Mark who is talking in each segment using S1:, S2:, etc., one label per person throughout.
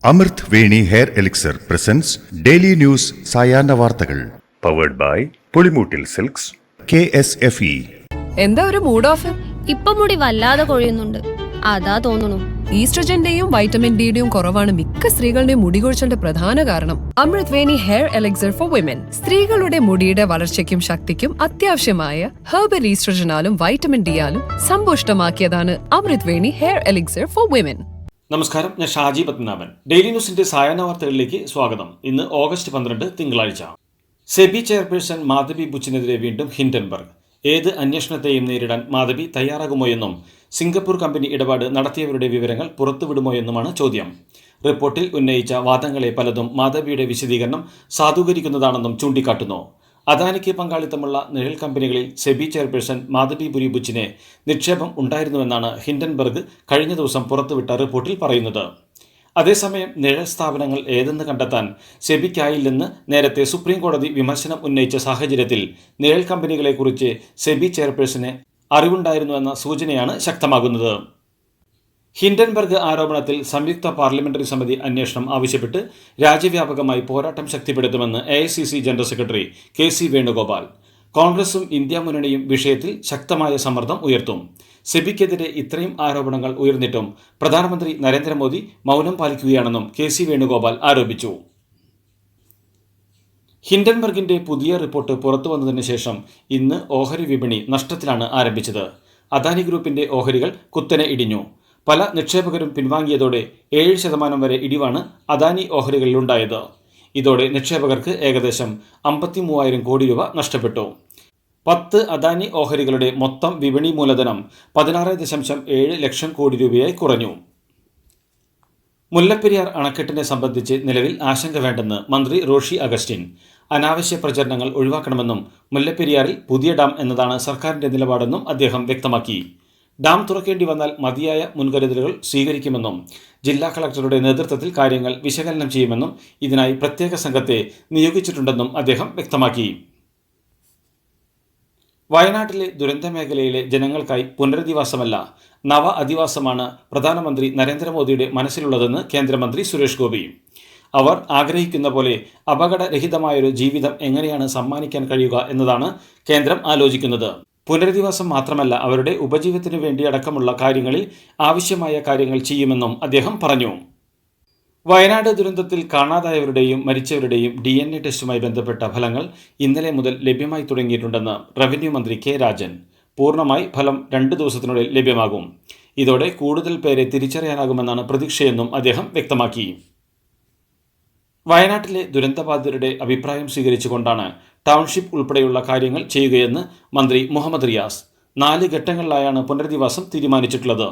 S1: അമൃത് Veni hair elixir presents daily news സായാഹ്ന വാർത്തകൾ powered by Pulimoottil silks KSFE.
S2: എന്താ ഒരു മൂഡ് ഓഫ്?
S3: ഇപ്പൊ മുടി വല്ലാതെ കൊഴിയുന്നുണ്ട്, അതാ തോന്നുന്നു.
S2: ഈസ്ട്രജന്റെയും വൈറ്റമിൻ ഡിയുടെയും കുറവാണ് മിക്ക സ്ത്രീകളുടെയും മുടി കൊഴിച്ചിലിന്റെ പ്രധാന കാരണം. അമൃത് Veni hair elixir for women സ്ത്രീകളുടെ മുടിയുടെ വളർച്ചയ്ക്കും ശക്തിക്കും അത്യാവശ്യമായ herbal ഈസ്ട്രജനാലും vitamin ഡിയാലും സമ്പുഷ്ടമാക്കിയതാണ് Amrit Veni hair elixir for women.
S4: നമസ്കാരം, ഞാൻ ഷാജി പത്മനാഭൻ. ഡെയിലി ന്യൂസിന്റെ സായാഹ്ന വാർത്തകളിലേക്ക് സ്വാഗതം. ഇന്ന് ഓഗസ്റ്റ് 12 തിങ്കളാഴ്ച. സെബി ചെയർപേഴ്സൺ മാധവി ബുച്ചിനെതിരെ വീണ്ടും ഹിൻഡൻബർഗ്. ഏത് അന്വേഷണത്തെയും നേരിടാൻ മാധവി തയ്യാറാകുമോ എന്നും സിംഗപ്പൂർ കമ്പനി ഇടപാട് നടത്തിയവരുടെ വിവരങ്ങൾ പുറത്തുവിടുമോ എന്നുമാണ് ചോദ്യം. റിപ്പോർട്ടിൽ ഉന്നയിച്ച വാദങ്ങളെ പലതും മാധവിയുടെ വിശദീകരണം സാധൂകരിക്കുന്നതാണെന്നും ചൂണ്ടിക്കാട്ടുന്നു. അദാനിക്ക് പങ്കാളിത്തമുള്ള നിഴൽ കമ്പനികളിൽ സെബി ചെയർപേഴ്സൺ മാധവി ബുരി ബുച്ചിനെ നിക്ഷേപം ഉണ്ടായിരുന്നുവെന്നാണ് ഹിൻഡൻബർഗ് കഴിഞ്ഞ ദിവസം പുറത്തുവിട്ട റിപ്പോർട്ടിൽ പറയുന്നത്. അതേസമയം നിഴൽ സ്ഥാപനങ്ങൾ ഏതെന്ന് കണ്ടെത്താൻ സെബിക്കായില്ലെന്ന് നേരത്തെ സുപ്രീം കോടതി വിമർശനം ഉന്നയിച്ച സാഹചര്യത്തിൽ നിഴൽ കമ്പനികളെക്കുറിച്ച് സെബി ചെയർപേഴ്സന് അറിവുണ്ടായിരുന്നുവെന്ന സൂചനയാണ് ശക്തമാകുന്നത്. ഹിൻഡൻബർഗ് ആരോപണത്തിൽ സംയുക്ത പാർലമെന്ററി സമിതി അന്വേഷണം ആവശ്യപ്പെട്ട് രാജ്യവ്യാപകമായി പോരാട്ടം ശക്തിപ്പെടുത്തുമെന്ന് AICC general secretary KC Venugopal. കോൺഗ്രസും ഇന്ത്യ മുന്നണിയും വിഷയത്തിൽ ശക്തമായ സമ്മർദ്ദം ഉയർത്തും. സെബിക്കെതിരെ ഇത്രയും ആരോപണങ്ങൾ ഉയർന്നിട്ടും പ്രധാനമന്ത്രി നരേന്ദ്രമോദി മൗനം പാലിക്കുകയാണെന്നും KC വേണുഗോപാൽ ആരോപിച്ചു. ഹിൻഡൻബർഗിന്റെ പുതിയ റിപ്പോർട്ട് പുറത്തുവന്നതിന് ശേഷം ഇന്ന് ഓഹരി വിപണി നഷ്ടത്തിലാണ് ആരംഭിച്ചത്. അദാനി ഗ്രൂപ്പിന്റെ ഓഹരികൾ കുത്തനെ ഇടിഞ്ഞു. പല നിക്ഷേപകരും പിൻവാങ്ങിയതോടെ 7% വരെ ഇടിവാണ് അദാനി ഓഹരികളിലുണ്ടായത്. ഇതോടെ നിക്ഷേപകർക്ക് ഏകദേശം 53,000 കോടി രൂപ നഷ്ടപ്പെട്ടു. 10 അദാനി ഓഹരികളുടെ മൊത്തം വിപണി മൂലധനം 16.7 ലക്ഷം കോടി രൂപയായി കുറഞ്ഞു. മുല്ലപ്പെരിയാർ അണക്കെട്ടിനെ സംബന്ധിച്ച് നിലവിൽ ആശങ്ക വേണ്ടെന്ന് മന്ത്രി റോഷി അഗസ്റ്റിൻ. അനാവശ്യ പ്രചരണങ്ങൾ ഒഴിവാക്കണമെന്നും മുല്ലപ്പെരിയാറിൽ പുതിയ ഡാം എന്നതാണ് സർക്കാരിന്റെ നിലപാടെന്നും അദ്ദേഹം വ്യക്തമാക്കി. ഡാം തുറക്കേണ്ടി വന്നാൽ മതിയായ മുൻകരുതലുകൾ സ്വീകരിക്കുമെന്നും ജില്ലാ കളക്ടറുടെ നേതൃത്വത്തിൽ കാര്യങ്ങൾ വിശകലനം ചെയ്യുമെന്നും ഇതിനായി പ്രത്യേക സംഘത്തെ നിയോഗിച്ചിട്ടുണ്ടെന്നും അദ്ദേഹം വ്യക്തമാക്കി. വയനാട്ടിലെ ദുരന്ത മേഖലയിലെ ജനങ്ങൾക്കായി പുനരധിവാസമല്ല നവ അധിവാസമാണ് പ്രധാനമന്ത്രി നരേന്ദ്രമോദിയുടെ മനസ്സിലുള്ളതെന്ന് കേന്ദ്രമന്ത്രി സുരേഷ് ഗോപി. അവർ ആഗ്രഹിക്കുന്ന പോലെ അപകടരഹിതമായൊരു ജീവിതം എങ്ങനെയാണ് സമ്മാനിക്കാൻ കഴിയുക എന്നതാണ് കേന്ദ്രം ആലോചിക്കുന്നത്. പുനരധിവാസം മാത്രമല്ല, അവരുടെ ഉപജീവനത്തിനു വേണ്ടി അടക്കമുള്ള കാര്യങ്ങളിൽ ആവശ്യമായ കാര്യങ്ങൾ ചെയ്യുമെന്നും അദ്ദേഹം പറഞ്ഞു. വയനാട് ദുരന്തത്തിൽ കാണാതായവരുടെയും മരിച്ചവരുടെയും DNA ടെസ്റ്റുമായി ബന്ധപ്പെട്ട ഫലങ്ങൾ ഇന്നലെ മുതൽ ലഭ്യമായി തുടങ്ങിയിട്ടുണ്ടെന്ന് റവന്യൂ മന്ത്രി K. രാജൻ. പൂർണ്ണമായി ഫലം 2 ദിവസത്തിനുള്ളിൽ ലഭ്യമാകും. ഇതോടെ കൂടുതൽ പേരെ തിരിച്ചറിയാനാകുമെന്നാണ് പ്രതീക്ഷയെന്നും അദ്ദേഹം വ്യക്തമാക്കി. വയനാട്ടിലെ ദുരന്തബാധിതരുടെ അഭിപ്രായം സ്വീകരിച്ചുകൊണ്ടാണ് ടൗൺഷിപ്പ് ഉൾപ്പെടെയുള്ള കാര്യങ്ങൾ ചെയ്യുകയെന്ന് മന്ത്രി മുഹമ്മദ് റിയാസ്. 4 ഘട്ടങ്ങളിലായാണ് പുനരധിവാസം തീരുമാനിച്ചിട്ടുള്ളത്.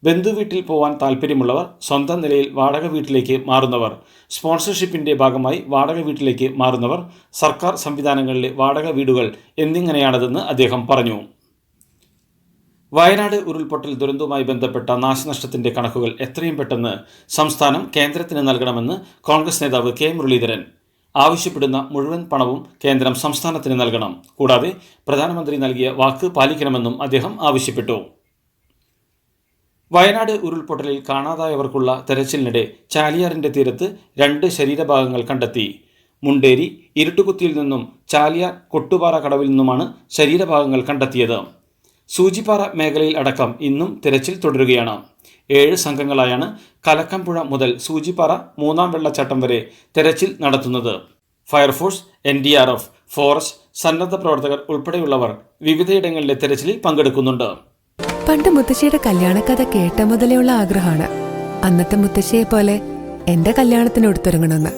S4: ബന്ധുവീട്ടിൽ പോവാൻ താൽപ്പര്യമുള്ളവർ, സ്വന്തം നിലയിൽ വാടക വീട്ടിലേക്ക് മാറുന്നവർ, സ്പോൺസർഷിപ്പിന്റെ ഭാഗമായി വാടക വീട്ടിലേക്ക് മാറുന്നവർ, സർക്കാർ സംവിധാനങ്ങളിലെ വാടക വീടുകൾ എന്നിങ്ങനെയാണതെന്ന് അദ്ദേഹം പറഞ്ഞു. വയനാട് ഉരുൾപൊട്ടൽ ദുരന്തവുമായി ബന്ധപ്പെട്ട നാശനഷ്ടത്തിന്റെ കണക്കുകൾ എത്രയും പെട്ടെന്ന് സംസ്ഥാനം കേന്ദ്രത്തിന് നൽകണമെന്ന് കോൺഗ്രസ് നേതാവ് K. മുരളീധരൻ. ആവശ്യപ്പെടുന്ന മുഴുവൻ പണവും കേന്ദ്രം സംസ്ഥാനത്തിന് നൽകണം. കൂടാതെ പ്രധാനമന്ത്രി നൽകിയ വാക്ക് പാലിക്കണമെന്നും അദ്ദേഹം ആവശ്യപ്പെട്ടു. വയനാട് ഉരുൾപൊട്ടലിൽ കാണാതായവർക്കുള്ള തെരച്ചിലിനിടെ ചാലിയാറിന്റെ തീരത്ത് 2 ശരീരഭാഗങ്ങൾ കണ്ടെത്തി. മുണ്ടേരി ഇരുട്ടുകുത്തിയിൽ നിന്നും ചാലിയാർ കൊട്ടുപാറ കടവിൽ നിന്നുമാണ് ശരീരഭാഗങ്ങൾ കണ്ടെത്തിയത്. സൂചിപ്പാറ മേഖലയിൽ അടക്കം ഇന്നും തിരച്ചിൽ തുടരുകയാണ്. 7 സംഘങ്ങളായാണ് കലക്കംപുഴ മുതൽ സൂചിപ്പാറ 3-ാം വെള്ളച്ചാട്ടം വരെ തെരച്ചിൽ നടത്തുന്നത്. ഫയർഫോഴ്സ്, NDRF, ഫോറസ്റ്റ്, സന്നദ്ധ പ്രവർത്തകർ ഉൾപ്പെടെയുള്ളവർ വിവിധയിടങ്ങളിലെ തെരച്ചിലിൽ പങ്കെടുക്കുന്നുണ്ട്.
S5: പണ്ട് മുത്തശ്ശിയുടെ കല്യാണക്കഥ കേട്ട മുതലെയുള്ള ആഗ്രഹമാണ് അന്നത്തെ മുത്തശ്ശിയെ പോലെ എന്റെ കല്യാണത്തിന് എടുത്തൊരുങ്ങണമെന്ന്.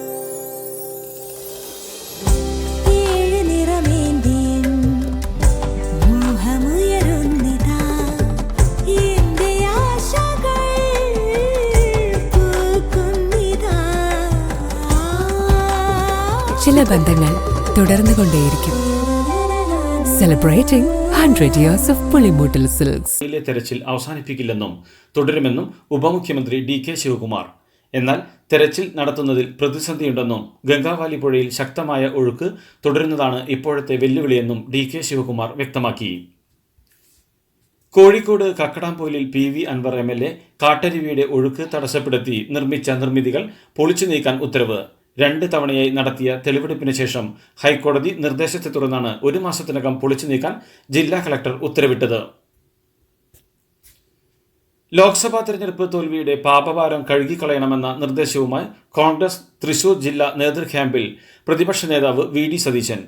S5: ചില ബന്ധങ്ങൾ തുടർന്നുകൊണ്ടേയിരിക്കും. Celebrating 100 years of Pulimoottil Silks.
S4: തെരച്ചിൽ അവസാനിപ്പിക്കില്ലെന്നും തുടരുമെന്നും ഉപമുഖ്യമന്ത്രി DK ശിവകുമാർ. എന്നാൽ തെരച്ചിൽ നടത്തുന്നതിൽ പ്രതിസന്ധിയുണ്ടെന്നും ഗംഗാവാലി പുഴയിൽ ശക്തമായ ഒഴുക്ക് തുടരുന്നതാണ് ഇപ്പോഴത്തെ വെല്ലുവിളിയെന്നും DK ശിവകുമാർ വ്യക്തമാക്കി. കോഴിക്കോട് കക്കടാംപൊയിലിൽ PV അൻവർ MLA കാട്ടരുവിയുടെ ഒഴുക്ക് തടസ്സപ്പെടുത്തി നിർമ്മിച്ച നിർമ്മിതികൾ പൊളിച്ചു നീക്കാൻ ഉത്തരവ്. 2 തവണയായി നടത്തിയ തെളിവെടുപ്പിന് ശേഷം ഹൈക്കോടതി നിർദ്ദേശത്തെ തുടർന്നാണ് 1 മാസത്തിനകം പൊളിച്ചു നീക്കാൻ ജില്ലാ കളക്ടർ ഉത്തരവിട്ടത്. ലോക്സഭാ തെരഞ്ഞെടുപ്പ് തോൽവിയുടെ പാപഭാരം കഴുകിക്കളയണമെന്ന നിർദ്ദേശവുമായി കോൺഗ്രസ് തൃശൂർ ജില്ലാ നേതൃക്യാമ്പിൽ പ്രതിപക്ഷ നേതാവ് VD സതീശൻ.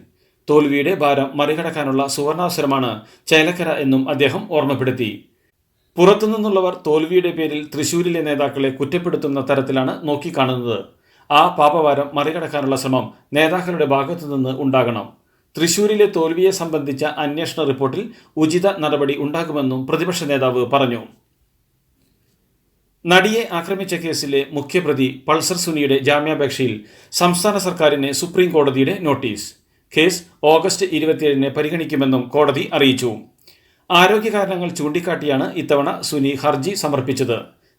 S4: തോൽവിയുടെ ഭാരം മറികടക്കാനുള്ള സുവർണാവസരമാണ് ചേലക്കര എന്നും അദ്ദേഹം ഓർമ്മപ്പെടുത്തി. പുറത്തുനിന്നുള്ളവർ തോൽവിയുടെ പേരിൽ തൃശൂരിലെ നേതാക്കളെ കുറ്റപ്പെടുത്തുന്ന തരത്തിലാണ് നോക്കിക്കാണുന്നത്. ആ പാപഭാരം മറികടക്കാനുള്ള ശ്രമം നേതാക്കളുടെ ഭാഗത്തുനിന്ന് ഉണ്ടാകണം. തൃശൂരിലെ തോൽവിയെ സംബന്ധിച്ച അന്വേഷണ റിപ്പോർട്ടിൽ ഉചിത നടപടി ഉണ്ടാകുമെന്നും പ്രതിപക്ഷ നേതാവ് പറഞ്ഞു. നടിയെ ആക്രമിച്ച കേസിലെ മുഖ്യപ്രതി പൾസർ സുനിയുടെ ജാമ്യാപേക്ഷയിൽ സംസ്ഥാന സർക്കാരിന് സുപ്രീം കോടതിയുടെ നോട്ടീസ്. കേസ് ഓഗസ്റ്റ് 27 പരിഗണിക്കുമെന്നും കോടതി അറിയിച്ചു. ആരോഗ്യ കാരണങ്ങൾ ചൂണ്ടിക്കാട്ടിയാണ് ഇത്തവണ സുനി ഹർജി സമർപ്പിച്ചത്.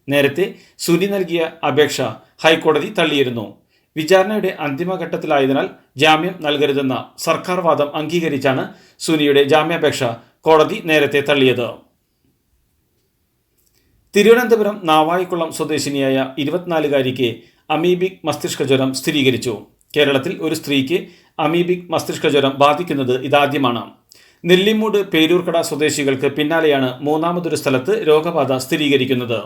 S4: നേരത്തെ സുനി നൽകിയ അപേക്ഷ ഹൈക്കോടതി തള്ളിയിരുന്നു. വിചാരണയുടെ അന്തിമഘട്ടത്തിലായതിനാൽ ജാമ്യം നൽകരുതെന്ന സർക്കാർ വാദം അംഗീകരിച്ചാണ് സുനിയുടെ ജാമ്യാപേക്ഷ കോടതി നേരത്തെ തള്ളിയത്. തിരുവനന്തപുരം നാവായിക്കുളം സ്വദേശിനിയായ 24-കാരിക്ക് അമീബിക് മസ്തിഷ്ക ജ്വരം സ്ഥിരീകരിച്ചു. കേരളത്തിൽ ഒരു സ്ത്രീക്ക് അമീബിക് മസ്തിഷ്ക ജ്വരം ബാധിക്കുന്നത് ഇതാദ്യമാണ്. നെല്ലിമൂട് പേരൂർക്കട സ്വദേശികൾക്ക് പിന്നാലെയാണ് മൂന്നാമതൊരു സ്ഥലത്ത് രോഗബാധ സ്ഥിരീകരിക്കുന്നത്.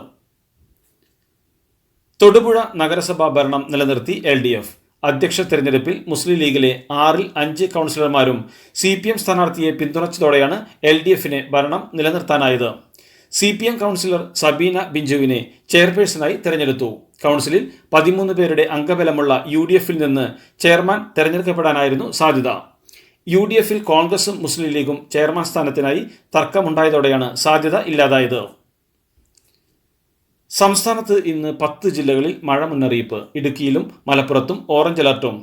S4: തൊടുപുഴ നഗരസഭാ ഭരണം നിലനിർത്തി LDF. അധ്യക്ഷ തെരഞ്ഞെടുപ്പിൽ മുസ്ലിം ലീഗിലെ 6-ൽ 5 കൗൺസിലർമാരും CPM സ്ഥാനാർത്ഥിയെ പിന്തുണച്ചതോടെയാണ് LDFന് ഭരണം നിലനിർത്താനായത്. CPM കൗൺസിലർ സബീന ബിഞ്ചുവിനെ ചെയർപേഴ്സണായി തെരഞ്ഞെടുത്തു. കൗൺസിലിൽ 13 പേരുടെ അംഗബലമുള്ള UDFൽ നിന്ന് ചെയർമാൻ തെരഞ്ഞെടുക്കപ്പെടാനായിരുന്നു സാധ്യത. UDFൽ കോൺഗ്രസും മുസ്ലിം ലീഗും ചെയർമാൻ സ്ഥാനത്തിനായി തർക്കമുണ്ടായതോടെയാണ് സാധ്യത ഇല്ലാതായത്. സംസ്ഥാനത്ത് ഇന്ന് 10 ജില്ലകളിൽ മഴ മുന്നറിയിപ്പ്. ഇടുക്കിയിലും മലപ്പുറത്തും ഓറഞ്ച് അലർട്ടും.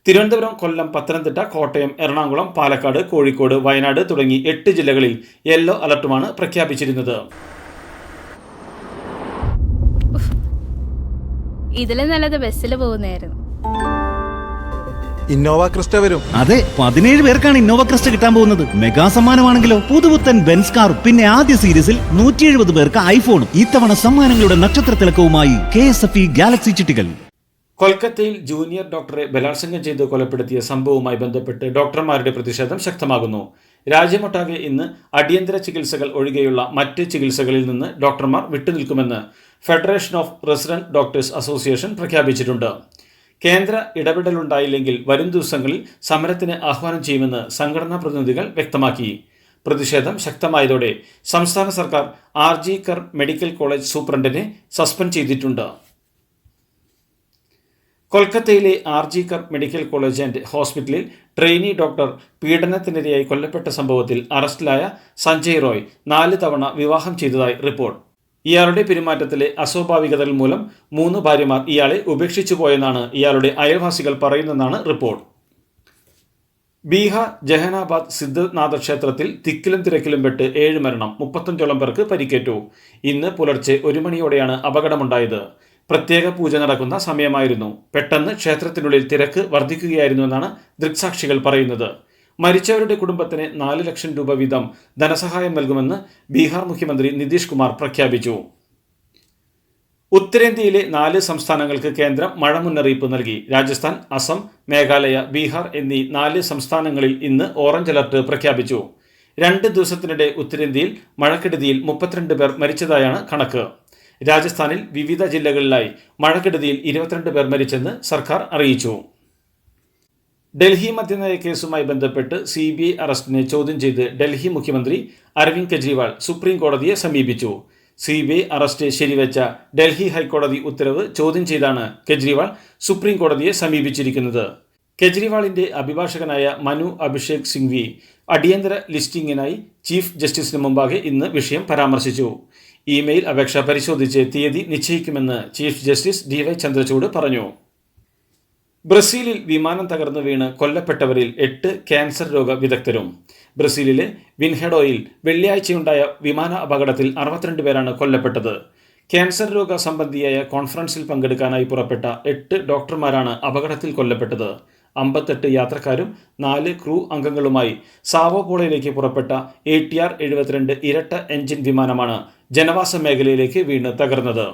S4: തിരുവനന്തപുരം, കൊല്ലം, പത്തനംതിട്ട, കോട്ടയം, എറണാകുളം, പാലക്കാട്, കോഴിക്കോട്, വയനാട് തുടങ്ങി 8 ജില്ലകളിൽ യെല്ലോ അലർട്ടുമാണ് പ്രഖ്യാപിച്ചിരുന്നത്.
S3: ഇതിലും നല്ലത് ബസ്സിൽ പോകുന്നതായിരുന്നു.
S6: ഇന്നോവ ക്രിസ്റ്റ വരും.
S7: അതെ, 17 പേർക്കാണ് ഇന്നോവ ക്രിസ്റ്റ കിട്ടാൻ പോകുന്നത്. മെഗാ സമ്മാനമാണെങ്കിലോ പുതുപുത്തൻ ബെൻസ് കാർ. പിന്നെ ആദ്യ സീരീസിൽ 170 പേർക്ക് ഐഫോണും. ഇത്തവണ സമ്മാനങ്ങളുടെ നക്ഷത്ര തിളക്കവുമായി KSFE ഗാലക്സി ചിട്ടികൾ.
S4: കൊൽക്കത്തയിൽ ജൂനിയർ ഡോക്ടറെ ബലാത്സംഗം ചെയ്ത് കൊലപ്പെടുത്തിയ സംഭവവുമായി ബന്ധപ്പെട്ട് ഡോക്ടർമാരുടെ പ്രതിഷേധം ശക്തമാകുന്നു. രാജ്യമൊട്ടാകെ ഇന്ന് അടിയന്തര ചികിത്സകൾ ഒഴികെയുള്ള മറ്റ് ചികിത്സകളിൽ നിന്ന് ഡോക്ടർമാർ വിട്ടുനിൽക്കുമെന്ന് federation of resident doctors association പ്രഖ്യാപിച്ചിട്ടുണ്ട്. കേന്ദ്ര ഇടപെടലുണ്ടായില്ലെങ്കിൽ വരും ദിവസങ്ങളിൽ സമരത്തിന് ആഹ്വാനം ചെയ്യുമെന്ന് സംഘടനാ പ്രതിനിധികൾ വ്യക്തമാക്കി. പ്രതിഷേധം ശക്തമായതോടെ സംസ്ഥാന സർക്കാർ RG കർ മെഡിക്കൽ കോളേജ് സൂപ്രണ്ടിനെ സസ്പെൻഡ് ചെയ്തിട്ടുണ്ട്. കൊൽക്കത്തയിലെ RG കർ മെഡിക്കൽ കോളേജ് ആൻഡ് ഹോസ്പിറ്റലിൽ ട്രെയിനി ഡോക്ടർ പീഡനത്തിനിരയായി കൊല്ലപ്പെട്ട സംഭവത്തിൽ അറസ്റ്റിലായ സഞ്ജയ് റോയ് 4 തവണ വിവാഹം ചെയ്തതായി റിപ്പോർട്ട്. ഇയാളുടെ പെരുമാറ്റത്തിലെ അസ്വാഭാവികതകൾ മൂലം 3 ഭാര്യമാർ ഇയാളെ ഉപേക്ഷിച്ചു പോയെന്നാണ് ഇയാളുടെ അയൽവാസികൾ പറയുന്നതെന്നാണ് റിപ്പോർട്ട്. ബീഹാർ ജഹാനാബാദ് സിദ്ധനാഥ ക്ഷേത്രത്തിൽ തിക്കിലും തിരക്കിലും പെട്ട് 7 മരണം, 35ഓളം പേർക്ക് പരിക്കേറ്റു. ഇന്ന് പുലർച്ചെ 1 മണിയോടെയാണ് അപകടമുണ്ടായത്. പ്രത്യേക പൂജ നടക്കുന്ന സമയമായിരുന്നു. പെട്ടെന്ന് ക്ഷേത്രത്തിനുള്ളിൽ തിരക്ക് വർദ്ധിക്കുകയായിരുന്നുവെന്നാണ് ദൃക്സാക്ഷികൾ പറയുന്നത്. മരിച്ചവരുടെ കുടുംബത്തിന് 4 ലക്ഷം രൂപ വീതം ധനസഹായം നൽകുമെന്ന് ബീഹാർ മുഖ്യമന്ത്രി നിതീഷ് കുമാർ പ്രഖ്യാപിച്ചു. ഉത്തരേന്ത്യയിലെ 4 സംസ്ഥാനങ്ങൾക്ക് കേന്ദ്രം മഴ മുന്നറിയിപ്പ് നൽകി. രാജസ്ഥാൻ, അസം, മേഘാലയ, ബീഹാർ എന്നീ 4 സംസ്ഥാനങ്ങളിൽ ഇന്ന് ഓറഞ്ച് അലർട്ട് പ്രഖ്യാപിച്ചു. 2 ദിവസത്തിനിടെ ഉത്തരേന്ത്യയിൽ മഴക്കെടുതിയിൽ 32 പേർ മരിച്ചതായാണ് കണക്ക്. രാജസ്ഥാനിൽ വിവിധ ജില്ലകളിലായി മഴക്കെടുതിയിൽ 22 പേർ മരിച്ചെന്ന് സർക്കാർ അറിയിച്ചു. ഡൽഹി മദ്യനയ കേസുമായി ബന്ധപ്പെട്ട് CBI അറസ്റ്റിനെ ചോദ്യം ചെയ്ത് ഡൽഹി മുഖ്യമന്ത്രി അരവിന്ദ് കെജ്രിവാൾ സുപ്രീം കോടതിയെ സമീപിച്ചു. CBI അറസ്റ്റ് ശരിവെച്ച ഡൽഹി ഹൈക്കോടതി ഉത്തരവ് ചോദ്യം ചെയ്താണ് കെജ്രിവാൾ സുപ്രീം കോടതിയെ സമീപിച്ചിരിക്കുന്നത്. കെജ്രിവാളിന്റെ അഭിഭാഷകനായ മനു അഭിഷേക് സിംഗ്വി അടിയന്തര ലിസ്റ്റിംഗിനായി ചീഫ് ജസ്റ്റിസിന് മുമ്പാകെ ഇന്ന് വിഷയം പരാമർശിച്ചു. ഇമെയിൽ അപേക്ഷ പരിശോധിച്ച് തീയതി നിശ്ചയിക്കുമെന്ന് ചീഫ് ജസ്റ്റിസ് DY ചന്ദ്രചൂഡ് പറഞ്ഞു. ബ്രസീലിൽ വിമാനം തകർന്നു വീണ് കൊല്ലപ്പെട്ടവരിൽ 8 ക്യാൻസർ രോഗ വിദഗ്ധരും. ബ്രസീലിലെ വിൻഹെഡോയിൽ വെള്ളിയാഴ്ചയുണ്ടായ വിമാന അപകടത്തിൽ 62 പേരാണ് കൊല്ലപ്പെട്ടത്. ക്യാൻസർ രോഗ സംബന്ധിയായ കോൺഫറൻസിൽ പങ്കെടുക്കാനായി പുറപ്പെട്ട 8 ഡോക്ടർമാരാണ് അപകടത്തിൽ കൊല്ലപ്പെട്ടത്. 58 യാത്രക്കാരും 4 ക്രൂ അംഗങ്ങളുമായി സാവോപോളയിലേക്ക് പുറപ്പെട്ട ATR 72 ഇരട്ട എഞ്ചിൻ വിമാനമാണ് ജനവാസ മേഖലയിലേക്ക് വീണ് തകർന്നത്.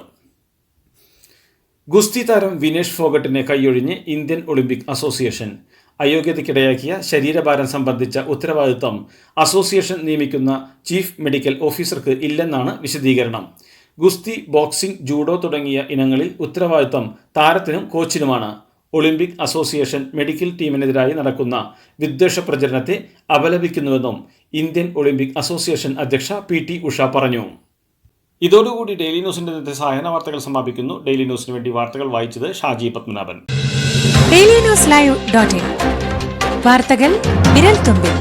S4: ഗുസ്തി താരം വിനേഷ് ഫോഗട്ടിനെ കൈയൊഴിഞ്ഞ് ഇന്ത്യൻ ഒളിമ്പിക് അസോസിയേഷൻ. അയോഗ്യതയ്ക്കിടയാക്കിയ ശരീരഭാരം സംബന്ധിച്ച ഉത്തരവാദിത്തം അസോസിയേഷൻ നിയമിക്കുന്ന ചീഫ് മെഡിക്കൽ ഓഫീസർക്ക് ഇല്ലെന്നാണ് വിശദീകരണം. ഗുസ്തി, ബോക്സിംഗ്, ജൂഡോ തുടങ്ങിയ ഇനങ്ങളിൽ ഉത്തരവാദിത്തം താരത്തിനും കോച്ചിനുമാണ്. ഒളിമ്പിക് അസോസിയേഷൻ മെഡിക്കൽ ടീമിനെതിരായി നടക്കുന്ന വിദ്വേഷ പ്രചരണത്തെ അപലപിക്കുന്നുവെന്നും ഇന്ത്യൻ ഒളിമ്പിക് അസോസിയേഷൻ അധ്യക്ഷ PT ഉഷ പറഞ്ഞു. ഇതോടുകൂടി ഡെയിലി ന്യൂസിന്റെ ഇന്നത്തെ സായാഹ്ന വാർത്തകൾ സമാപിക്കുന്നു. ഡെയിലി ന്യൂസിന് വേണ്ടി വാർത്തകൾ വായിച്ചത് ഷാജി പത്മനാഭൻ.
S6: DailyNewsLive.in വാർത്തകൾ വിരൽ തുമ്പിൽ.